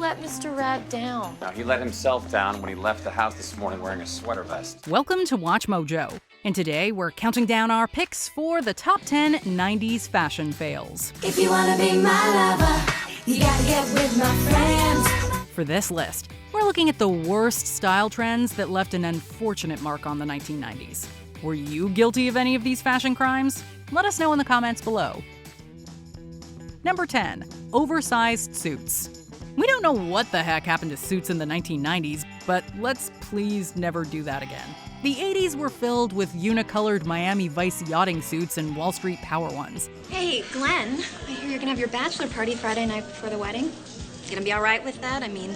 let Mr. Rad down? Now, he let himself down when he left the house this morning wearing a sweater vest. Welcome to Watch Mojo, and today we're counting down our picks for the top 10 90s fashion fails. If you wanna be my lover, you gotta get with my friends. For this list, we're looking at the worst style trends that left an unfortunate mark on the 1990s. Were you guilty of any of these fashion crimes? Let us know in the comments below. Number 10. Oversized suits. We don't know what the heck happened to suits in the 1990s, but let's please never do that again. The 80s were filled with unicolored Miami Vice yachting suits and Wall Street power ones. Hey, Glenn, I hear you're gonna have your bachelor party Friday night before the wedding. You gonna be all right with that? I mean,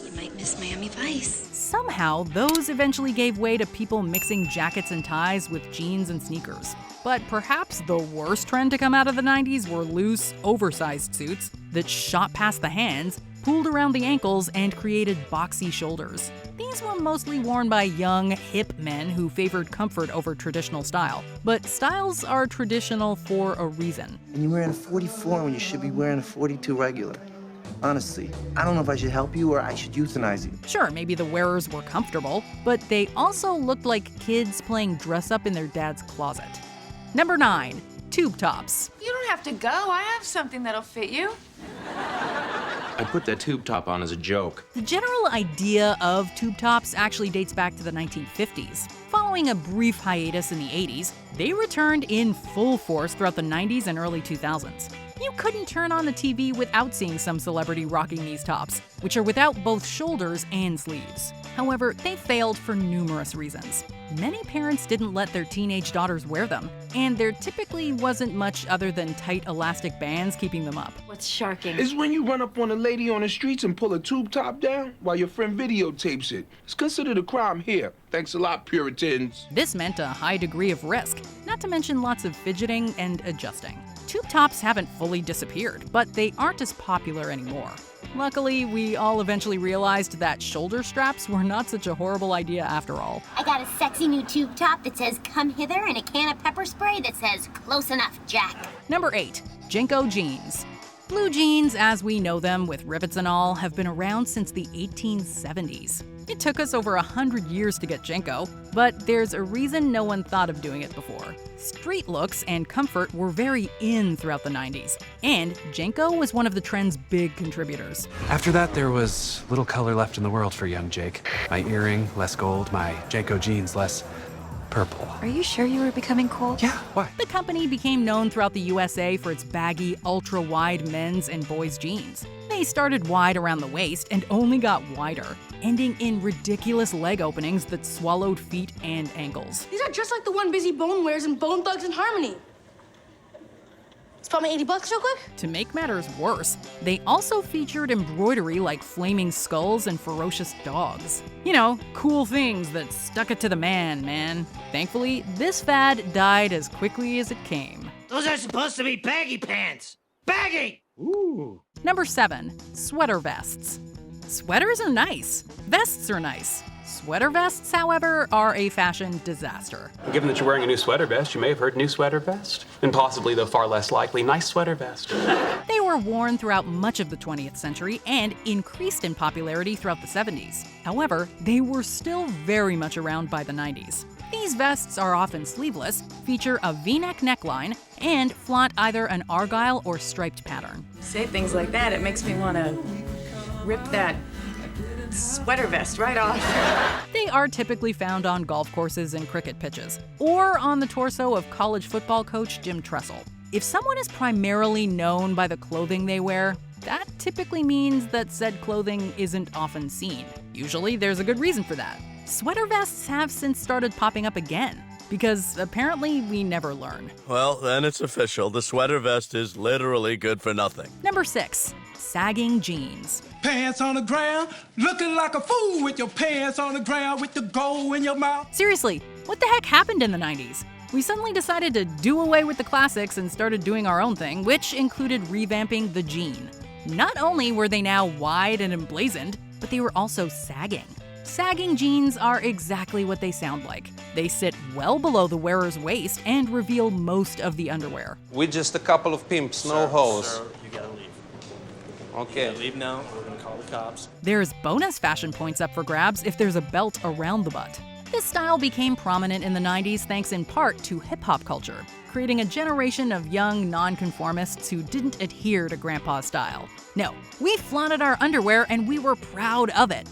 you might miss Miami Vice. Somehow, those eventually gave way to people mixing jackets and ties with jeans and sneakers. But perhaps the worst trend to come out of the 90s were loose, oversized suits that shot past the hands, pulled around the ankles, and created boxy shoulders. These were mostly worn by young, hip men who favored comfort over traditional style. But styles are traditional for a reason. And you're wearing a 44 when you should be wearing a 42 regular. Honestly, I don't know if I should help you or I should euthanize you. Sure, maybe the wearers were comfortable, but they also looked like kids playing dress-up in their dad's closet. Number 9. Tube tops. You don't have to go. I have something that'll fit you. I put that tube top on as a joke. The general idea of tube tops actually dates back to the 1950s. Following a brief hiatus in the 80s, they returned in full force throughout the 90s and early 2000s. You couldn't turn on the TV without seeing some celebrity rocking these tops, which are without both shoulders and sleeves. However, they failed for numerous reasons. Many parents didn't let their teenage daughters wear them, and there typically wasn't much other than tight elastic bands keeping them up. What's sharking? It's when you run up on a lady on the streets and pull a tube top down while your friend videotapes it. It's considered a crime here. Thanks a lot, Puritans. This meant a high degree of risk, not to mention lots of fidgeting and adjusting. Tube tops haven't fully disappeared, but they aren't as popular anymore. Luckily, we all eventually realized that shoulder straps were not such a horrible idea after all. I got a sexy new tube top that says "Come hither" and a can of pepper spray that says "Close enough, Jack." Number 8. Jenko jeans. Blue jeans, as we know them with rivets and all, have been around since the 1870s. It took us over 100 years to get Jenko, but there's a reason no one thought of doing it before. Street looks and comfort were very in throughout the 90s, and Jenko was one of the trend's big contributors. After that, there was little color left in the world for young Jake. My earring, less gold, my Jenko jeans, less purple. Are you sure you were becoming cool? Yeah, why? The company became known throughout the USA for its baggy, ultra-wide men's and boys' jeans. They started wide around the waist and only got wider, ending in ridiculous leg openings that swallowed feet and ankles. These are just like the one Busy Bone wears in Bone Thugs and Harmony. Spot me $80 real quick? To make matters worse, they also featured embroidery like flaming skulls and ferocious dogs. You know, cool things that stuck it to the man. Thankfully, this fad died as quickly as it came. Those are supposed to be baggy pants. Baggy! Ooh. Number 7. Sweater vests. Sweaters are nice. Vests are nice. Sweater vests, however, are a fashion disaster. Given that you're wearing a new sweater vest, you may have heard new sweater vest. And possibly, though far less likely, nice sweater vest. They were worn throughout much of the 20th century and increased in popularity throughout the 70s. However, they were still very much around by the 90s. These vests are often sleeveless, feature a V-neck neckline, and flaunt either an argyle or striped pattern. Say things like that, it makes me want to rip that sweater vest right off. They are typically found on golf courses and cricket pitches, or on the torso of college football coach Jim Tressel. If someone is primarily known by the clothing they wear, that typically means that said clothing isn't often seen. Usually there's a good reason for that. Sweater vests have since started popping up again, because apparently we never learn. Well, then it's official. The sweater vest is literally good for nothing. Number 6. Sagging jeans. Pants on the ground, looking like a fool with your pants on the ground with the gold in your mouth. Seriously, what the heck happened in the 90s? We suddenly decided to do away with the classics and started doing our own thing, which included revamping the jean. Not only were they now wide and emblazoned, but they were also sagging. Sagging jeans are exactly what they sound like. They sit well below the wearer's waist and reveal most of the underwear. We're just a couple of pimps, no hoes. Sir, you gotta leave. Okay, leave now. We're gonna call the cops. There's bonus fashion points up for grabs if there's a belt around the butt. This style became prominent in the 90s thanks in part to hip-hop culture, creating a generation of young nonconformists who didn't adhere to grandpa's style. No, we flaunted our underwear and we were proud of it.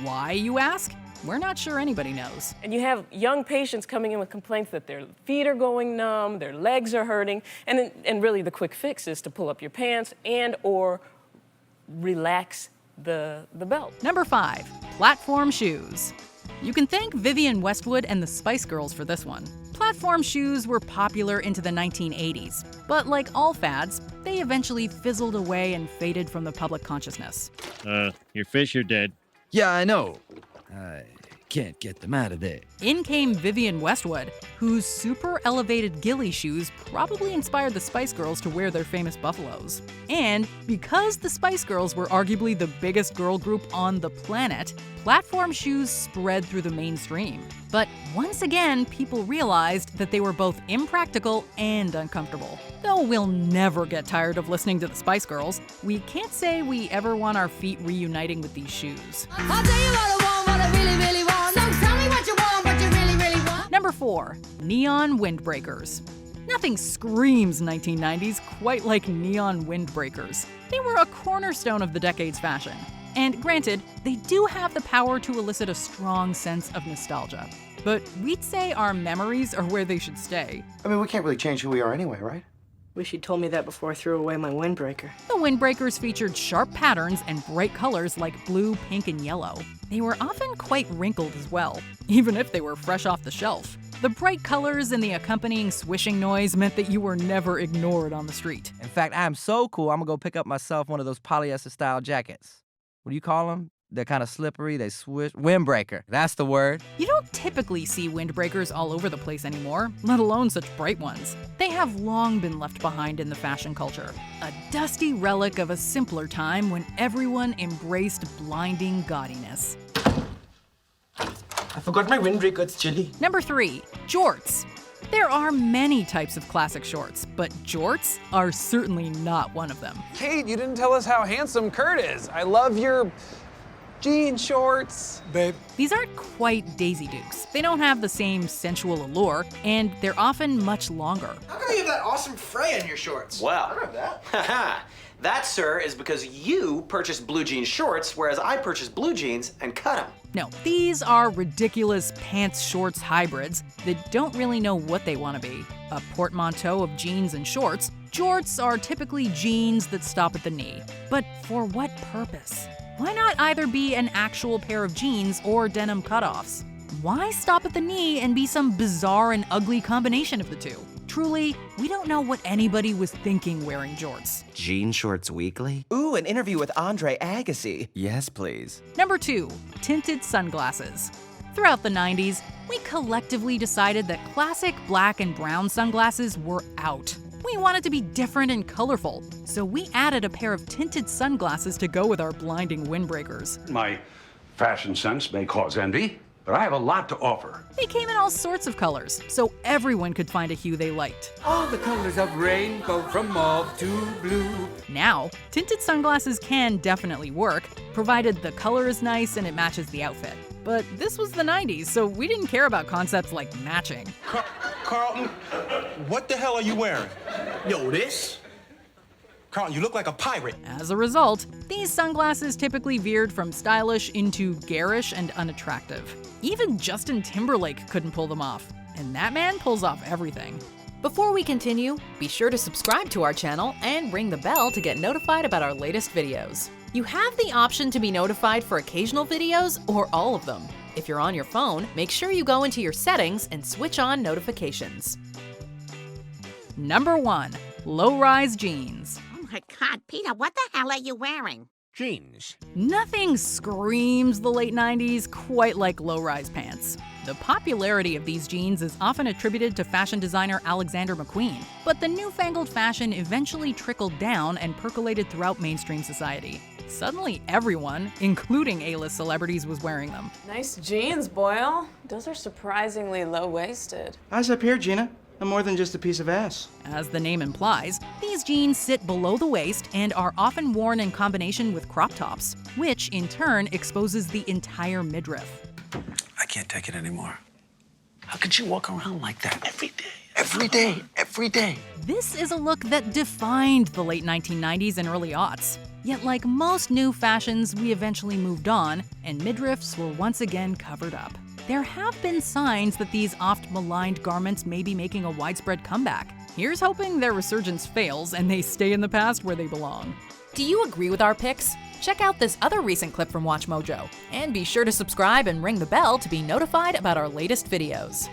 Why, you ask? We're not sure anybody knows. And you have young patients coming in with complaints that their feet are going numb, their legs are hurting, and really the quick fix is to pull up your pants and or relax the belt. Number 5, platform shoes. You can thank Vivienne Westwood and the Spice Girls for this one. Platform shoes were popular into the 1980s, but like all fads, they eventually fizzled away and faded from the public consciousness. Your fish are dead. Yeah, I know. I can't get them out of there. In came Vivienne Westwood, whose super elevated ghillie shoes probably inspired the Spice Girls to wear their famous buffaloes. And because the Spice Girls were arguably the biggest girl group on the planet, platform shoes spread through the mainstream. But once again, people realized that they were both impractical and uncomfortable. Though we'll never get tired of listening to the Spice Girls, we can't say we ever want our feet reuniting with these shoes. I'll tell you what I want, what I really, really want. So tell me what you want, what you really, really want. Number 4, neon windbreakers. Nothing screams 1990s quite like neon windbreakers. They were a cornerstone of the decade's fashion. And granted, they do have the power to elicit a strong sense of nostalgia. But we'd say our memories are where they should stay. I mean, we can't really change who we are anyway, right? Wish you'd told me that before I threw away my windbreaker. The windbreakers featured sharp patterns and bright colors like blue, pink, and yellow. They were often quite wrinkled as well, even if they were fresh off the shelf. The bright colors and the accompanying swishing noise meant that you were never ignored on the street. In fact, I'm so cool, I'm gonna go pick up myself one of those polyester-style jackets. What do you call them? They're kind of slippery, they swish. Windbreaker, that's the word. You don't typically see windbreakers all over the place anymore, let alone such bright ones. They have long been left behind in the fashion culture. A dusty relic of a simpler time when everyone embraced blinding gaudiness. I forgot my windbreaker, it's chilly. Number 3, jorts. There are many types of classic shorts, but jorts are certainly not one of them. Kate, you didn't tell us how handsome Kurt is. I love your jean shorts. Babe. These aren't quite Daisy Dukes. They don't have the same sensual allure, and they're often much longer. How come you have that awesome fray on your shorts? Well, I don't have that. Haha. That, sir, is because you purchased blue jean shorts, whereas I purchased blue jeans and cut them. No, these are ridiculous pants-shorts hybrids that don't really know what they want to be. A portmanteau of jeans and shorts, jorts are typically jeans that stop at the knee. But for what purpose? Why not either be an actual pair of jeans or denim cutoffs? Why stop at the knee and be some bizarre and ugly combination of the two? Truly, we don't know what anybody was thinking wearing jorts. Jean Shorts Weekly? Ooh, an interview with Andre Agassi. Yes, please. Number 2, tinted sunglasses. Throughout the 90s, we collectively decided that classic black and brown sunglasses were out. We wanted to be different and colorful, so we added a pair of tinted sunglasses to go with our blinding windbreakers. My fashion sense may cause envy, but I have a lot to offer. They came in all sorts of colors, so everyone could find a hue they liked. All the colors of rainbow from mauve to blue. Now, tinted sunglasses can definitely work, provided the color is nice and it matches the outfit. But this was the 90s, so we didn't care about concepts like matching. Carlton, what the hell are you wearing? Yo, this? Carlton, you look like a pirate. As a result, these sunglasses typically veered from stylish into garish and unattractive. Even Justin Timberlake couldn't pull them off, and that man pulls off everything. Before we continue, be sure to subscribe to our channel and ring the bell to get notified about our latest videos. You have the option to be notified for occasional videos or all of them. If you're on your phone, make sure you go into your settings and switch on notifications. Number 1, low-rise jeans. Oh my God, Peter, what the hell are you wearing? Jeans. Nothing screams the late 90s quite like low-rise pants. The popularity of these jeans is often attributed to fashion designer Alexander McQueen, but the newfangled fashion eventually trickled down and percolated throughout mainstream society. Suddenly everyone, including A-list celebrities, was wearing them. Nice jeans, Boyle. Those are surprisingly low-waisted. Eyes up here, Gina. I'm more than just a piece of ass. As the name implies, these jeans sit below the waist and are often worn in combination with crop tops, which in turn exposes the entire midriff. I can't take it anymore. How could you walk around like that every day? Every day, every day. This is a look that defined the late 1990s and early aughts. Yet like most new fashions, we eventually moved on, and midriffs were once again covered up. There have been signs that these oft-maligned garments may be making a widespread comeback. Here's hoping their resurgence fails and they stay in the past where they belong. Do you agree with our picks? Check out this other recent clip from WatchMojo, and be sure to subscribe and ring the bell to be notified about our latest videos.